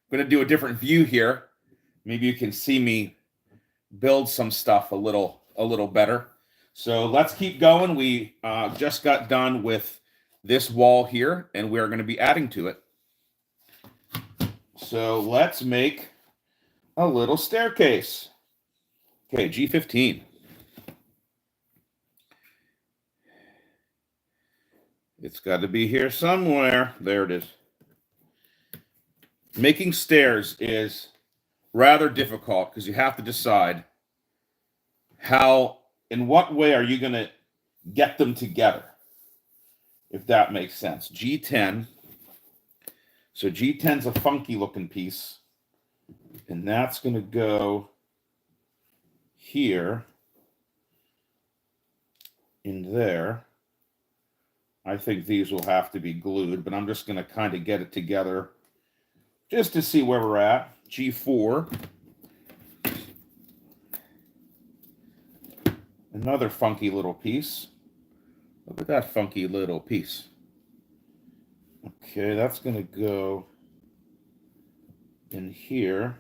going to do a different view here. Maybe you can see me build some stuff a little better. So let's keep going. We just got done with this wall here, and we're going to be adding to it. So let's make a little staircase. Okay, G15. It's got to be here somewhere. There it is. Making stairs is rather difficult because you have to decide in what way are you going to get them together, if that makes sense. G10. So G10's a funky looking piece, and that's going to go here in there. I think these will have to be glued, but I'm just going to kind of get it together just to see where we're at. G4. Another funky little piece. Look at that funky little piece. Okay, that's going to go in here.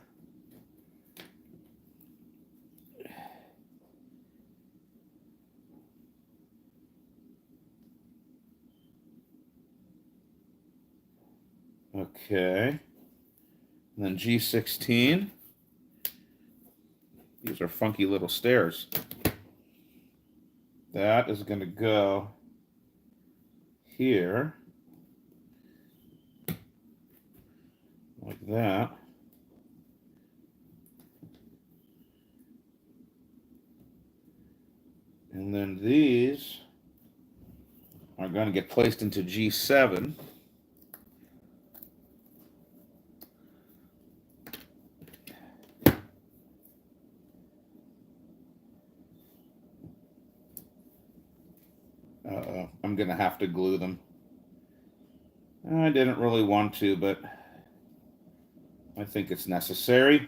Okay. And then G16. These are funky little stairs. That is going to go here. Like that. And then these are going to get placed into G7. I'm going to have to glue them. I didn't really want to, but I think it's necessary.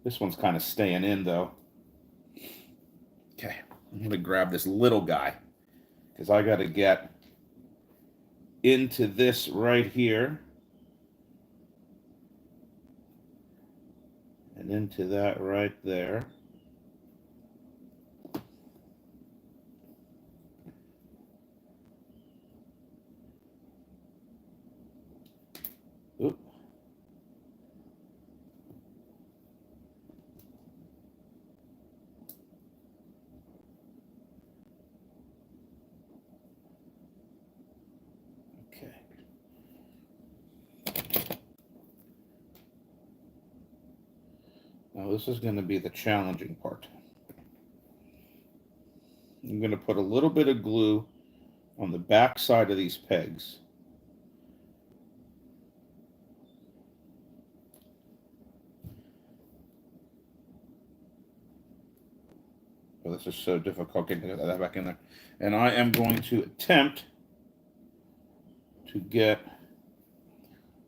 This one's kind of staying in, though. Okay, I'm going to grab this little guy because I got to get into this right here and into that right there. Oop. Okay. Now this is going to be the challenging part. I'm going to put a little bit of glue on the back side of these pegs. Oh, this is so difficult getting that back in there. And I am going to attempt to get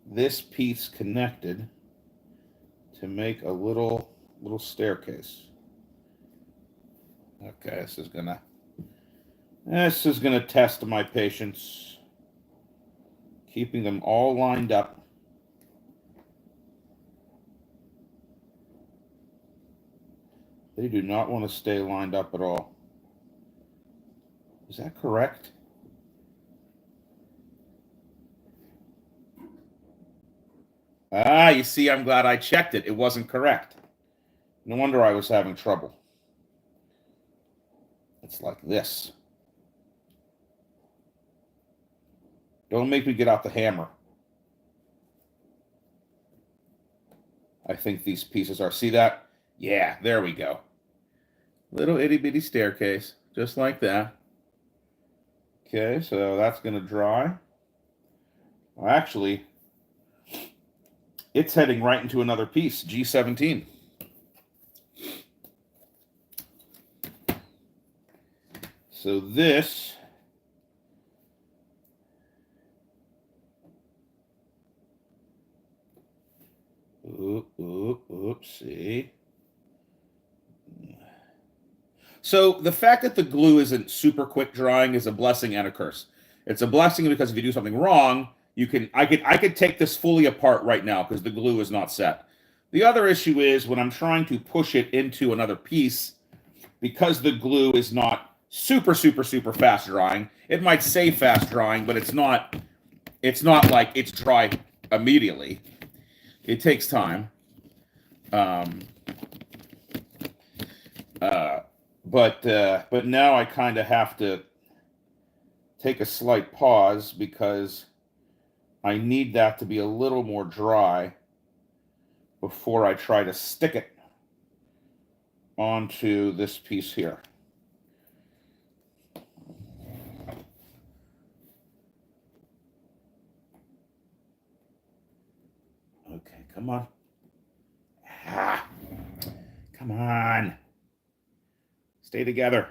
this piece connected to make a little staircase. Okay, this is gonna test my patience. Keeping them all lined up. They do not want to stay lined up at all. Is that correct? Ah, you see, I'm glad I checked it. It wasn't correct. No wonder I was having trouble. It's like this. Don't make me get out the hammer. I think these pieces are. See that? Yeah, there we go. Little itty bitty staircase, just like that. Okay, so that's going to dry. Well, actually, it's heading right into another piece, G17. So this see. So the fact that the glue isn't super quick drying is a blessing and a curse. It's a blessing because if you do something wrong, I could take this fully apart right now because the glue is not set. The other issue is when I'm trying to push it into another piece, because the glue is not super fast drying. It might say fast drying, but it's not like it's dry immediately. It takes time. But now I kind of have to take a slight pause because I need that to be a little more dry before I try to stick it onto this piece here. Okay, come on. Ah, come on. Stay together.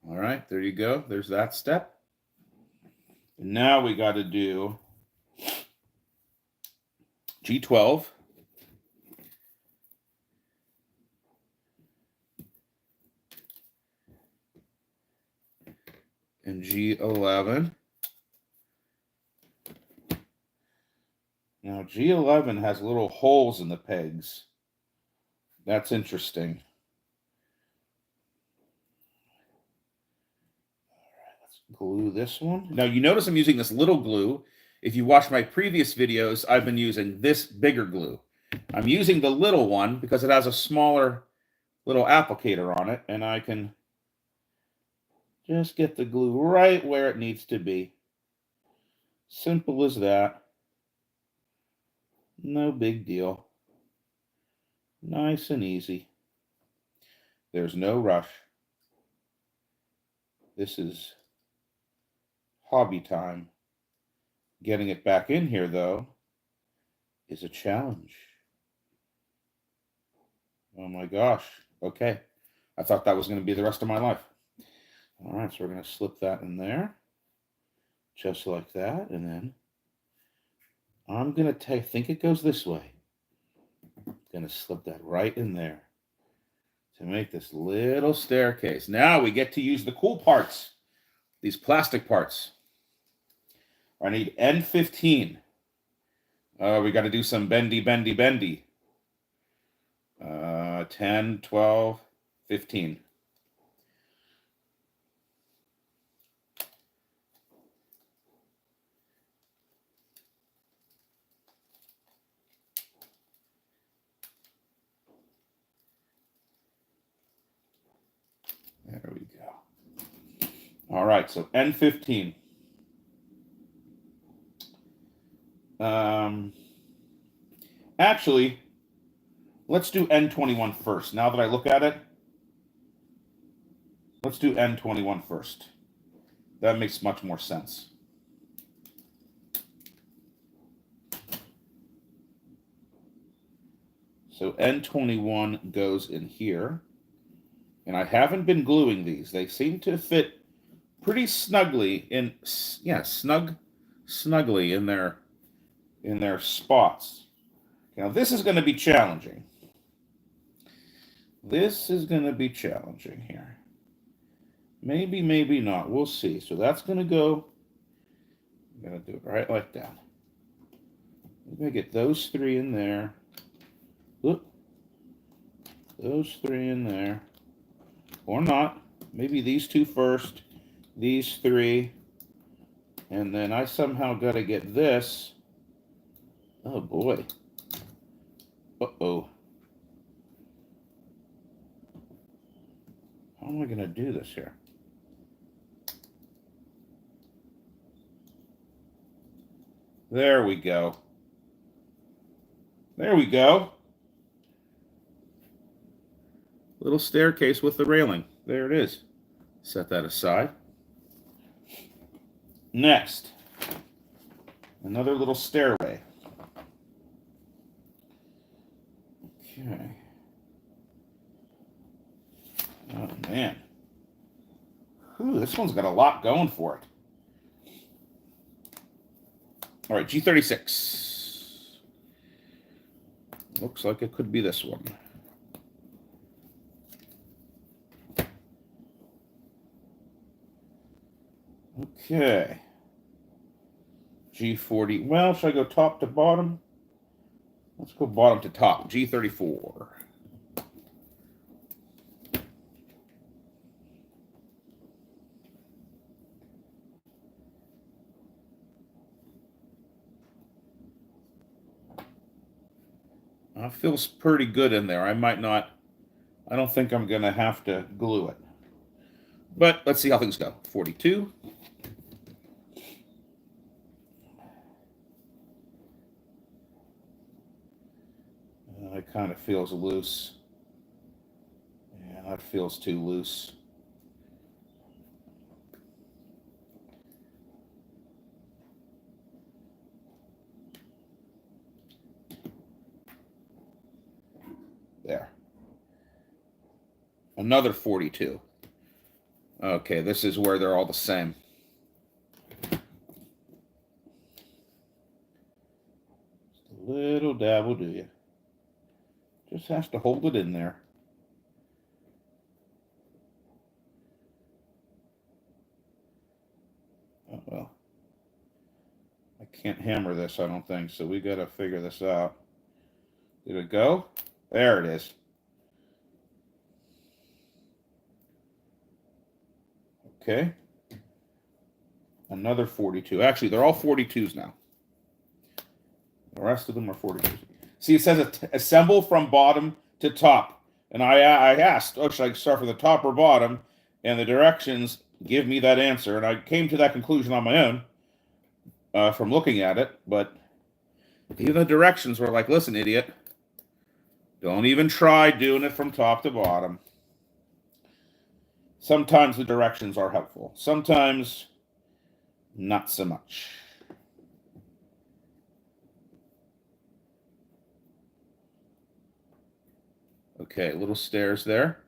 All right, there you go. There's that step. And now we got to do G12. And G11. Now G11 has little holes in the pegs. That's interesting. All right, let's glue this one. Now you notice I'm using this little glue. If you watch my previous videos, I've been using this bigger glue. I'm using the little one because it has a smaller little applicator on it, and I can just get the glue right where it needs to be. Simple as that. No big deal. Nice and easy. There's no rush. This is hobby time. Getting it back in here, though, is a challenge. Oh my gosh. Okay. I thought that was going to be the rest of my life. All right, so we're going to slip that in there. Just like that. And then I'm going to think it goes this way. I'm going to slip that right in there to make this little staircase. Now we get to use the cool parts, these plastic parts. I need N15. We got to do some bendy. 10, 12, 15. There we go. All right, so N15. Actually, let's do N21 first. Now that I look at it, let's do N21 first. That makes much more sense. So N21 goes in here. And I haven't been gluing these. They seem to fit pretty snugly in, snugly in their spots. Now this is going to be challenging. This is going to be challenging here. Maybe, maybe not. We'll see. So that's going to go. I'm going to do it right like that. I'm going to get those three in there. Look. Those three in there. Or not. Maybe these two first. These three. And then I somehow got to get this. Oh, boy. Uh-oh. How am I going to do this here? There we go. There we go. Little staircase with the railing. There it is. Set that aside. Next, another little stairway. Okay. Oh, man. Whew, this one's got a lot going for it. All right, G36. Looks like it could be this one. Okay. G40. Well, should I go top to bottom? Let's go bottom to top. G34. Feels pretty good in there. I might not, I don't think I'm going to have to glue it. But let's see how things go. 42. It kind of feels loose. Yeah, that feels too loose. There. Another 42. Okay, this is where they're all the same. Just a little dab will do you. Just has to hold it in there. Oh, well. I can't hammer this, I don't think, so we got to figure this out. Did it go? There it is. Okay. Another 42. Actually, they're all 42s now. The rest of them are 42s. See, it says assemble from bottom to top. And I asked, oh, should I start from the top or bottom? And the directions give me that answer. And I came to that conclusion on my own from looking at it. But even the directions were like, listen, idiot, don't even try doing it from top to bottom. Sometimes the directions are helpful. Sometimes not so much. Okay, little stairs there.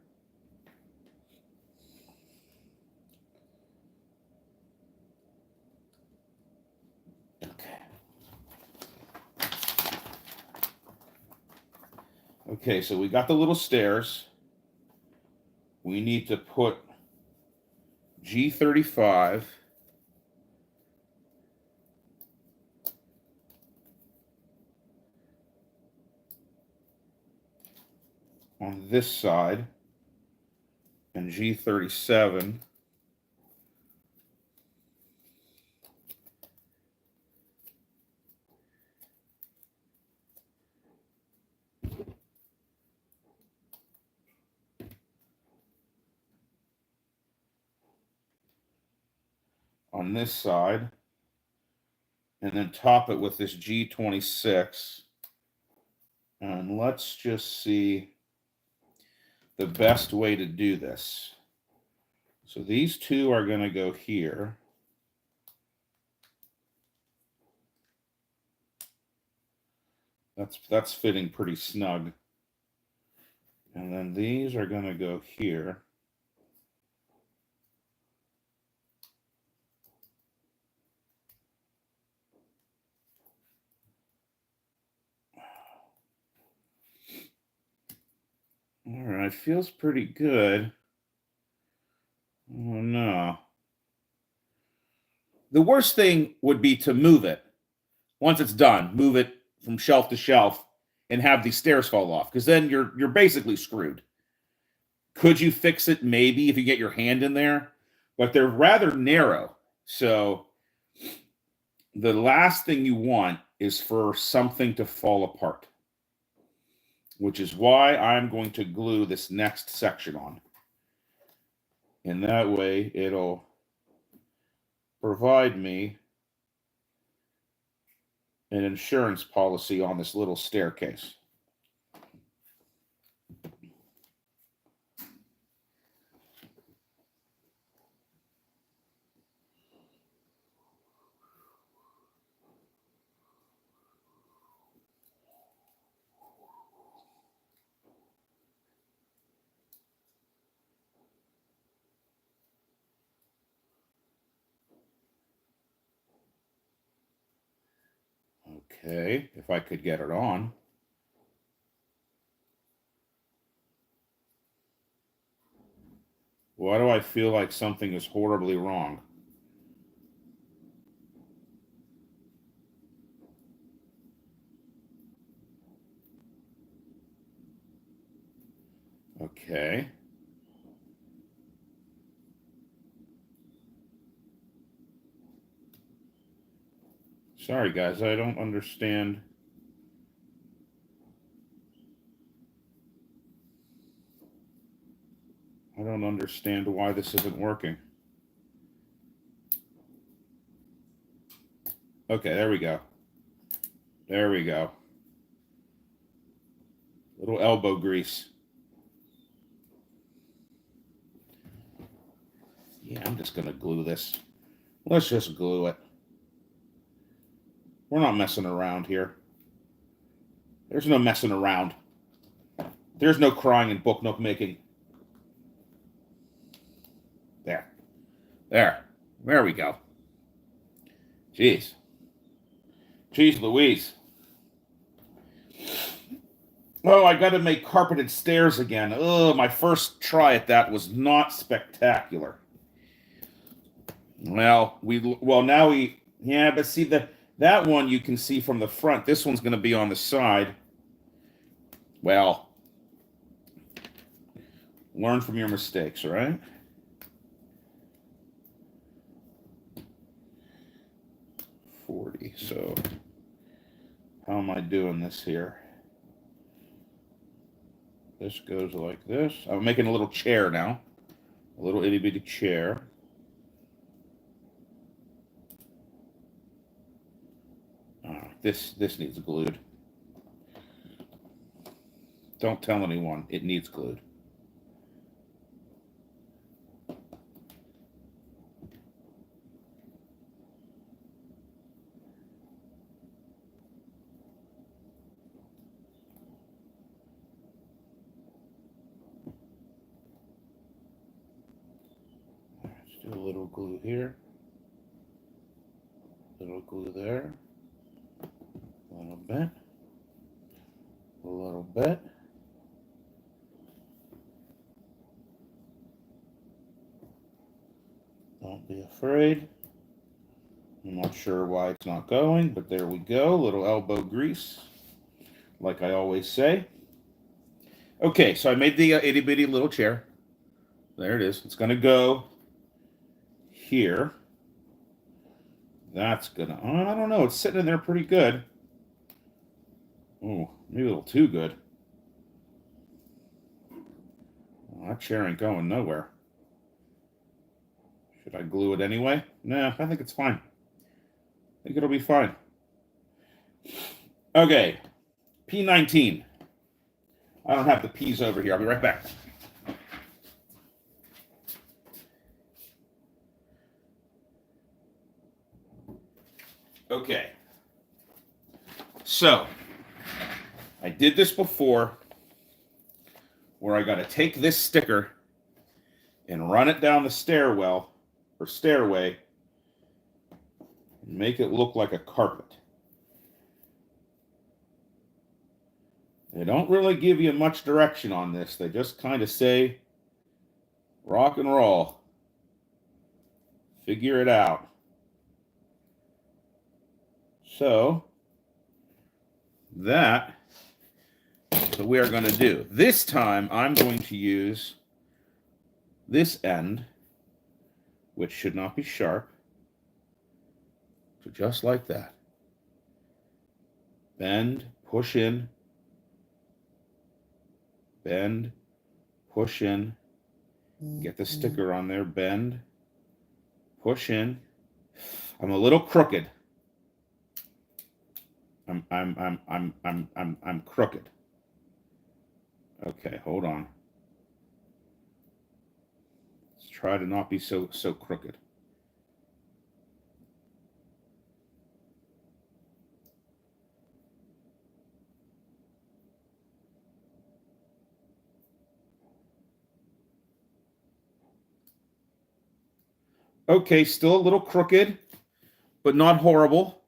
Okay. Okay, so we got the little stairs. We need to put G35 on this side and G37 on this side, and then top it with this G26. And let's just see the best way to do this. So these two are going to go here. That's fitting pretty snug. And then these are going to go here. All right, feels pretty good. Oh no. The worst thing would be to move it. Once it's done, move it from shelf to shelf and have these stairs fall off, because then you're basically screwed. Could you fix it? Maybe if you get your hand in there, but they're rather narrow. So the last thing you want is for something to fall apart, which is why I'm going to glue this next section on. And that way it'll provide me an insurance policy on this little staircase. Okay, if I could get it on. Why do I feel like something is horribly wrong? Okay. Sorry, guys, I don't understand. I don't understand why this isn't working. Okay, there we go. There we go. Little elbow grease. Yeah, I'm just going to glue this. Let's just glue it. We're not messing around here. There's no messing around. There's no crying in book nook making. There. There. There we go. Jeez. Jeez Louise. Oh, I got to make carpeted stairs again. Oh, my first try at that was not spectacular. Well, yeah, but see that one you can see from the front. This one's going to be on the side. Well, learn from your mistakes, right? So how am I doing this here? This goes like this. I'm making a little chair now. A little itty bitty chair. This needs glued. Don't tell anyone. It needs glued. Let's do a little glue here. A little glue there. A little bit. A little bit. Don't be afraid. I'm not sure why it's not going, but there we go. Little elbow grease, like I always say. Okay, so I made the itty bitty little chair. There it is. It's going to go here. That's gonna, I don't know. It's sitting in there pretty good. Oh, maybe a little too good. Well, that chair ain't going nowhere. Should I glue it anyway? Nah, I think it's fine. I think it'll be fine. Okay, P19. I don't have the P's over here. I'll be right back. Okay. So, I did this before where I got to take this sticker and run it down the stairwell or stairway and make it look like a carpet. They don't really give you much direction on this. They just kind of say, rock and roll. Figure it out. So, that's what we are going to do. This time, I'm going to use this end, which should not be sharp. So just like that. Bend, push in. Bend, push in. Get the sticker on there. Bend, push in. I'm a little crooked. I'm crooked. Okay, hold on. Let's try to not be so crooked. Okay, still a little crooked, but not horrible.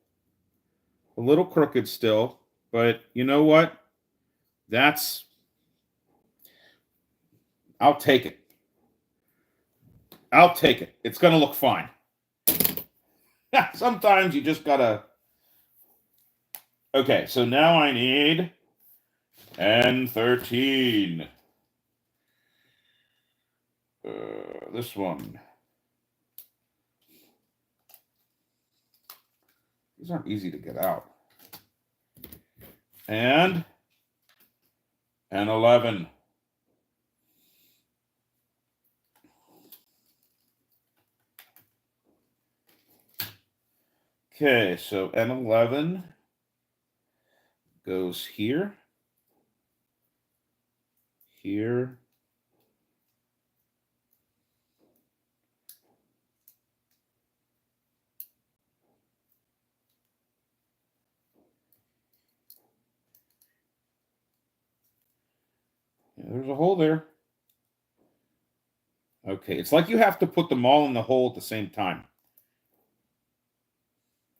A little crooked still, but you know what? I'll take it. I'll take it. It's going to look fine. Sometimes you just got to... Okay, so now I need N13. This one. These aren't easy to get out. And N11. Okay, so N11 goes here, here, yeah, there's a hole there. Okay, it's like you have to put them all in the hole at the same time,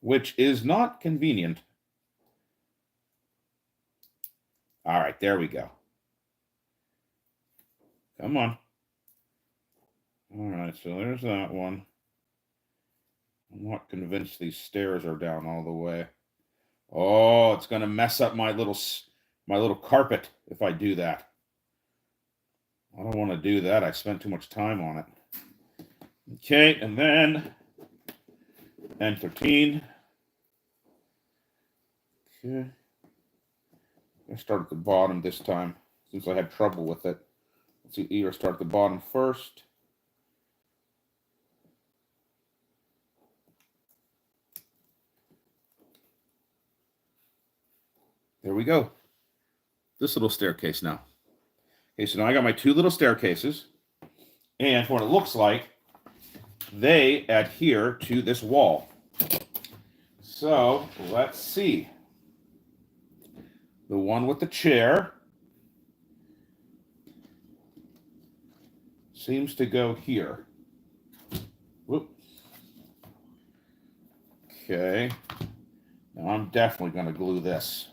which is not convenient. All right, there we go. Come on. All right, so there's that one. I'm not convinced these stairs are down all the way. Oh, it's going to mess up my little carpet if I do that. I don't want to do that. I spent too much time on it. Okay, and then N13. Okay. I start at the bottom this time since I had trouble with it. Let's either start at the bottom first. There we go. This little staircase now. Okay, so now I got my two little staircases. And for what it looks like, they adhere to this wall. So let's see. The one with the chair seems to go here. Whoop. Okay. Now I'm definitely going to glue this.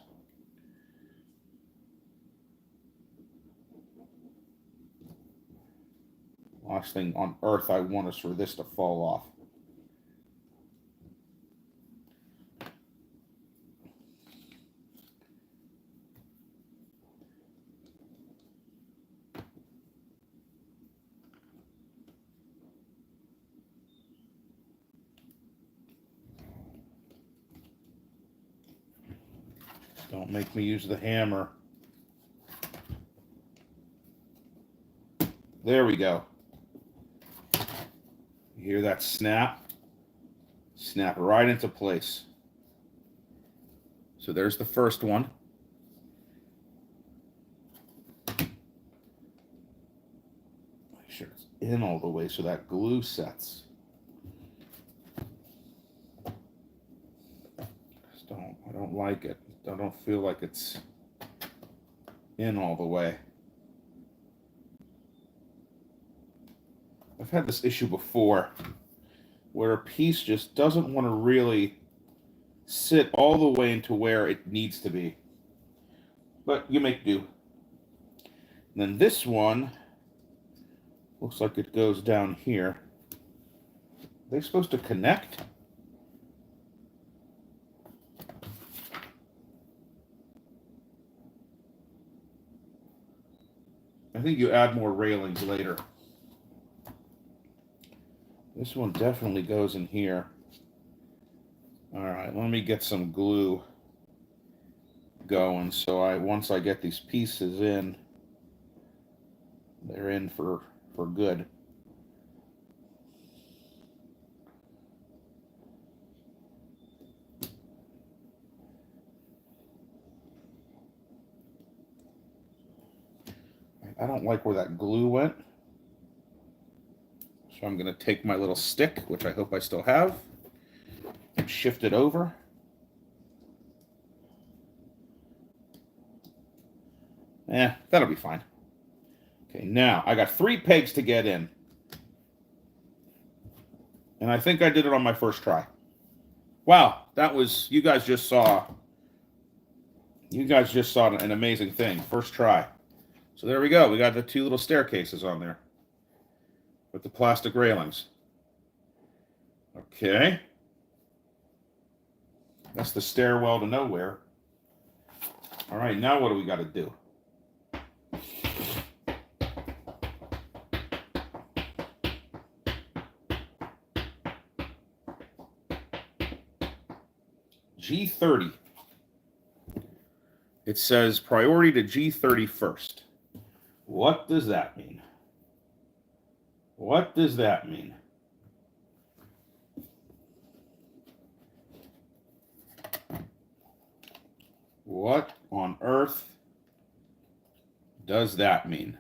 Last thing on earth I want is for this to fall off. Don't make me use the hammer. There we go. You hear that snap? Snap right into place. So there's the first one. Make sure it's in all the way so that glue sets. I don't like it. I don't feel like it's in all the way. I've had this issue before where a piece just doesn't want to really sit all the way into where it needs to be. But you make do. And then this one looks like it goes down here. Are they supposed to connect? I think you add more railings later. This one definitely goes in here. All right, let me get some glue going so once I get these pieces in, they're in for good. I don't like where that glue went. So I'm going to take my little stick, which I hope I still have, and shift it over. That'll be fine. Okay, now I got 3 pegs to get in. And I think I did it on my first try. Wow, you guys just saw an amazing thing. First try. So there we go. We got the 2 little staircases on there. with the plastic railings. Okay. That's the stairwell to nowhere. All right, now what do we got to do? G30. It says priority to G30 first. What does that mean? What does that mean? What on earth does that mean?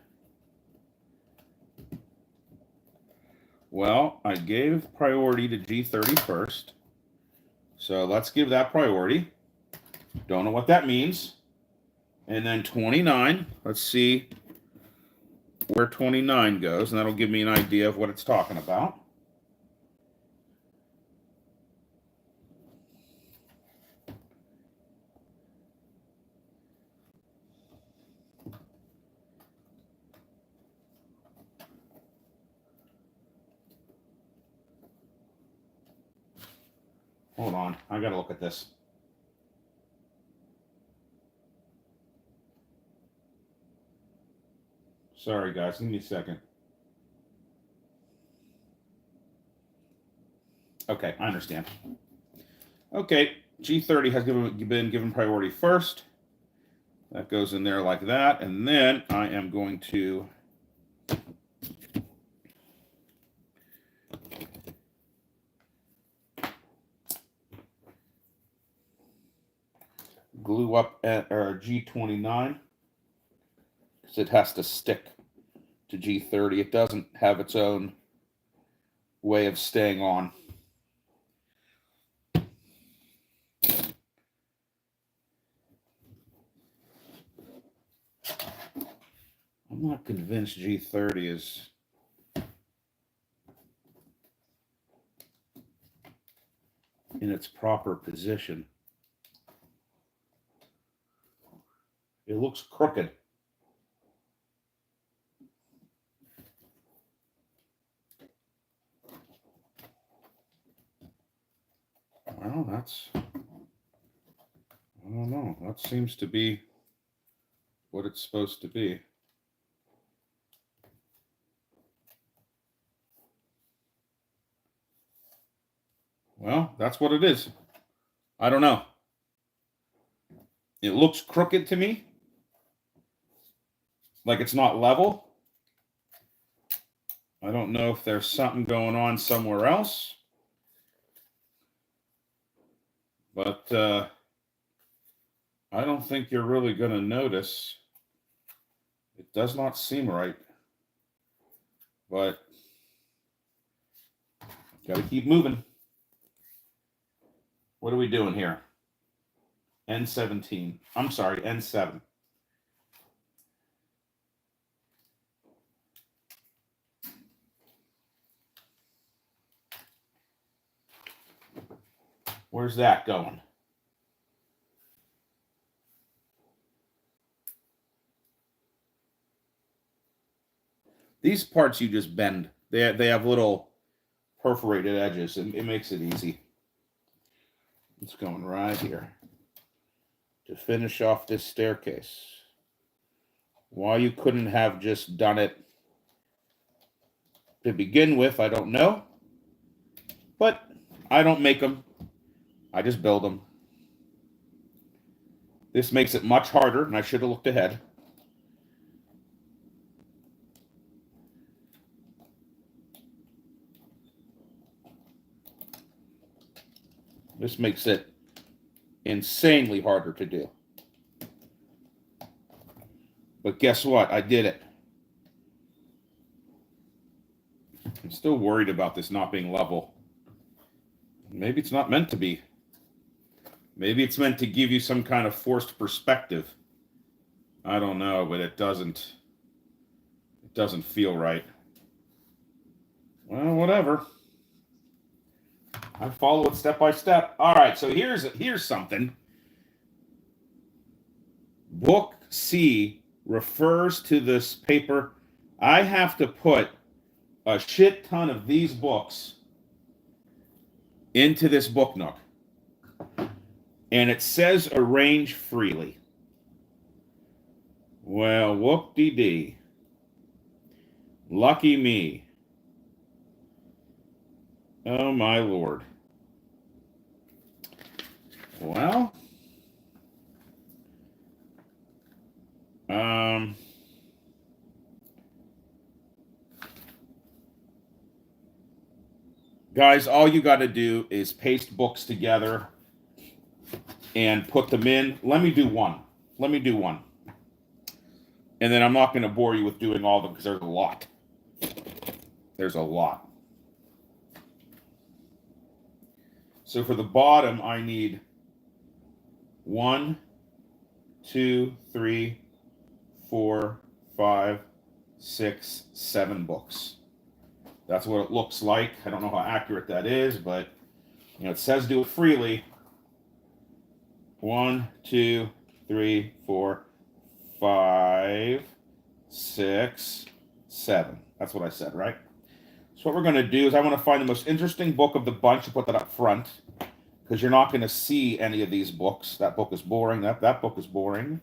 Well, I gave priority to G30 first. So let's give that priority. Don't know what that means. And then 29, let's see where 29 goes, and that'll give me an idea of what it's talking about. Hold on, I gotta look at this. Sorry, guys, give me a second. Okay, I understand. Okay, G30 has been given priority first. That goes in there like that, and then I am going to glue up at G29 because it has to stick to G30. It doesn't have its own way of staying on. I'm not convinced G30 is in its proper position. It looks crooked. Well, I don't know. That seems to be what it's supposed to be. Well, that's what it is. I don't know. It looks crooked to me. Like it's not level. I don't know if there's something going on somewhere else. But I don't think you're really going to notice. It does not seem right. But got to keep moving. What are we doing here? N17. I'm sorry, N7. Where's that going? These parts you just bend. They have little perforated edges, and it makes it easy. It's going right here to finish off this staircase. Why you couldn't have just done it to begin with, I don't know. But I don't make them. I just build them. This makes it much harder, and I should have looked ahead. This makes it insanely harder to do. But guess what? I did it. I'm still worried about this not being level. Maybe it's not meant to be. Maybe it's meant to give you some kind of forced perspective. I don't know, but it doesn't feel right. Well, whatever. I follow it step by step. All right, so here's something. Book C refers to this paper. I have to put a shit ton of these books into this book nook. And it says arrange freely. Well, whoop-de-dee. Lucky me. Oh, my Lord. Well, guys, all you got to do is paste books together and put them in. Let me do one. And then I'm not going to bore you with doing all of them because there's a lot. There's a lot. So for the bottom, I need 1, 2, 3, 4, 5, 6, 7 books. That's what it looks like. I don't know how accurate that is, but it says do it freely. 1, 2, 3, 4, 5, 6, 7. That's what I said, right? So what we're going to do is I want to find the most interesting book of the bunch and put that up front, because you're not going to see any of these books. That book is boring. That book is boring.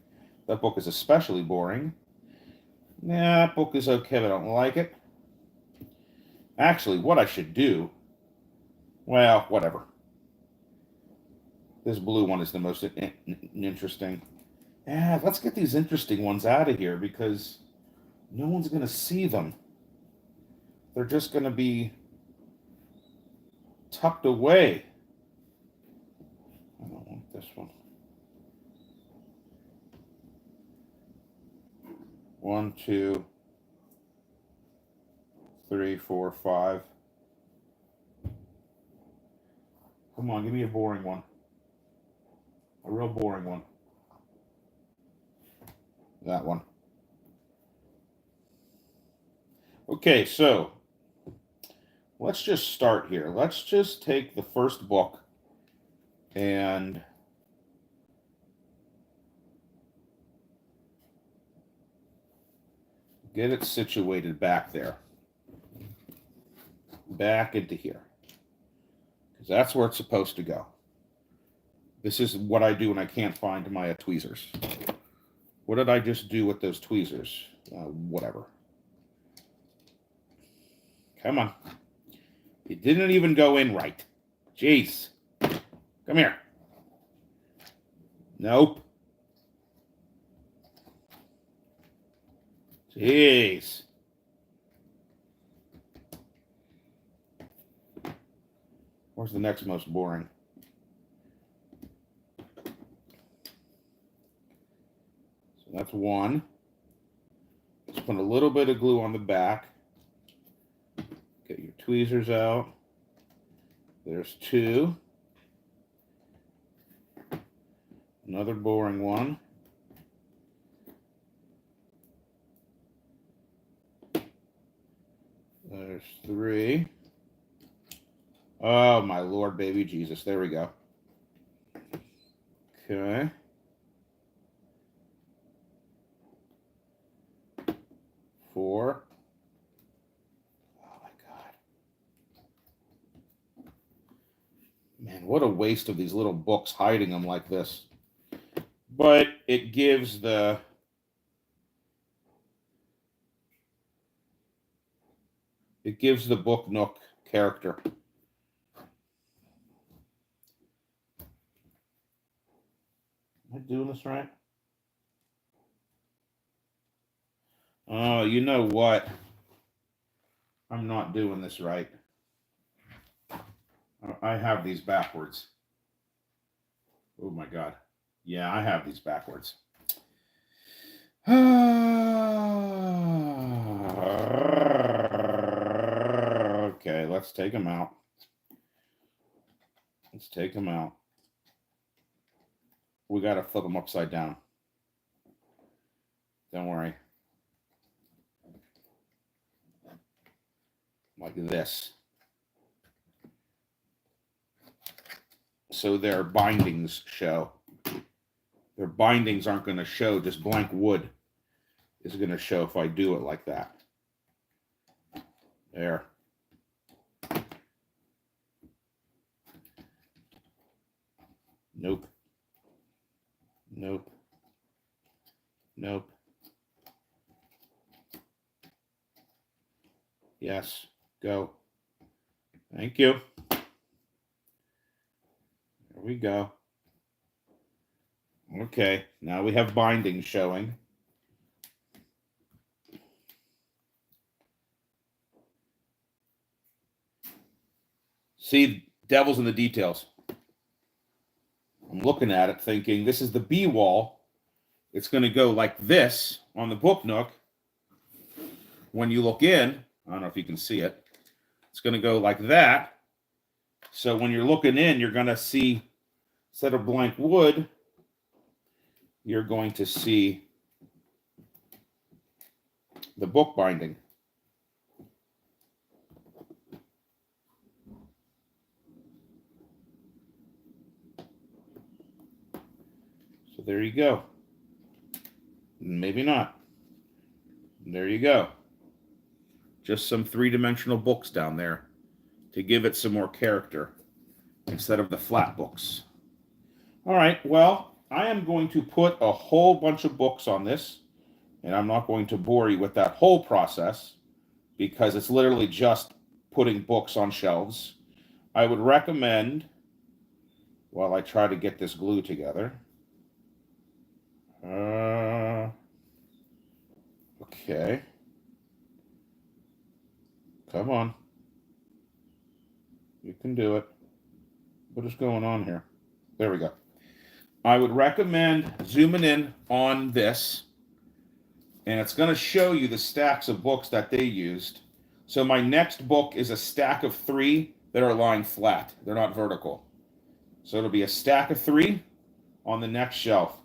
That book is especially boring. Yeah, that book is okay, but I don't like it. Actually, what I should do, well, whatever. This blue one is the most interesting. Yeah, let's get these interesting ones out of here because no one's going to see them. They're just going to be tucked away. I don't want this one. 1, 2, 3, 4, 5. Come on, give me a boring one. A real boring one. That one. Okay, so let's just start here. Let's just take the first book and get it situated back there. Back into here. Because that's where it's supposed to go. This is what I do when I can't find my tweezers. What did I just do with those tweezers? Whatever. Come on. It didn't even go in right. Jeez. Come here. Nope. Jeez. Where's the next most boring? So that's one. Let's put a little bit of glue on the back. Get your tweezers out. There's 2. Another boring one. There's 3. Oh, my Lord, baby Jesus. There we go. Okay. 4. Oh, my God. Man, what a waste of these little books hiding them like this. But it gives the book nook character. Am I doing this right? Oh, you know what? I'm not doing this right. I have these backwards. Oh my God. Yeah, I have these backwards. Okay, let's take them out. Let's take them out. We got to flip them upside down. Don't worry. Like this. So their bindings show. Their bindings aren't going to show, just blank wood is going to show if I do it like that. There. Nope. Nope. Nope. Yes. Go. Thank you. There we go. Okay. Now we have binding showing. See, devil's in the details. I'm looking at it thinking, this is the B wall. It's going to go like this on the book Nook. When you look in, I don't know if you can see it, it's going to go like that. So when you're looking in, you're going to see, instead of blank wood, you're going to see the book binding. So there you go. Maybe not. There you go. Just some three-dimensional books down there to give it some more character instead of the flat books. All right, well, I am going to put a whole bunch of books on this, and I'm not going to bore you with that whole process because it's literally just putting books on shelves. I would recommend, while I try to get this glue together, okay. Come on. You can do it. What is going on here? There we go. I would recommend zooming in on this, and it's going to show you the stacks of books that they used. So my next book is a stack of 3 that are lying flat. They're not vertical. So it'll be a stack of 3 on the next shelf.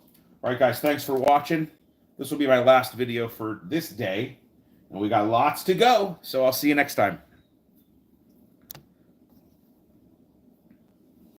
All right, guys, thanks for watching. This will be my last video for this day, and we got lots to go, so I'll see you next time.